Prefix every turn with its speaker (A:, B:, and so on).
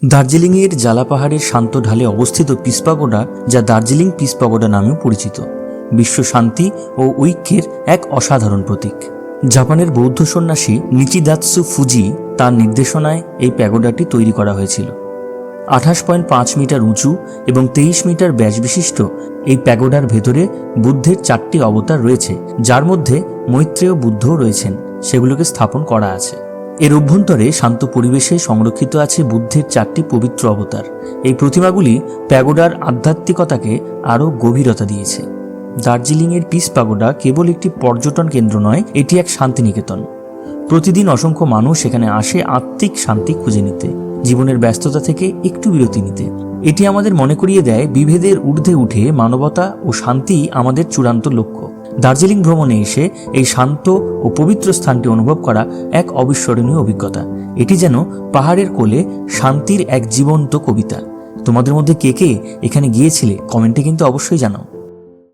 A: দার্জিলিংয়ের জালা পাহাড়ের শান্ত ঢালে অবস্থিত পিস পাগোডা, যা দার্জিলিং পিস পাগোডা নামেও পরিচিত, বিশ্ব শান্তি ও ঐক্যের এক অসাধারণ প্রতীক। জাপানের বৌদ্ধ সন্ন্যাসী নিচিদাৎসু ফুজি তার নির্দেশনায় এই প্যাগোডাটি তৈরি করা হয়েছিল। 28.5 মিটার উঁচু এবং 23 মিটার ব্যাস বিশিষ্ট এই প্যাগোডার ভেতরে বুদ্ধের 4টি অবতার রয়েছে, যার মধ্যে মৈত্রেয় বুদ্ধও রয়েছেন, সেগুলোকে স্থাপন করা আছে। এর অভ্যন্তরে শান্ত পরিবেশে সংরক্ষিত আছে বুদ্ধের 4টি পবিত্র অবতার। এই প্রতিমাগুলি প্যাগোডার আধ্যাত্মিকতাকে আরও গভীরতা দিয়েছে। দার্জিলিংয়ের পিস প্যাগোডা কেবল একটি পর্যটন কেন্দ্র নয়, এটি এক শান্তিনিকেতন। প্রতিদিন অসংখ্য মানুষ এখানে আসে আত্মিক শান্তি খুঁজে নিতে, জীবনের ব্যস্ততা থেকে একটু বিরতি নিতে। এটি আমাদের মনে করিয়ে দেয় বিভেদের ঊর্ধ্বে উঠে মানবতা ও শান্তি আমাদের চূড়ান্ত লক্ষ্য। দার্জিলিং ভ্রমণে এসে এই শান্ত ও পবিত্র স্থানটি অনুভব করা এক অবিস্মরণীয় অভিজ্ঞতা। এটি যেন পাহাড়ের কোলে শান্তির এক জীবন্ত কবিতা। তোমাদের মধ্যে কে কে এখানে গিয়েছিলে কমেন্টে কিন্তু অবশ্যই জানাও।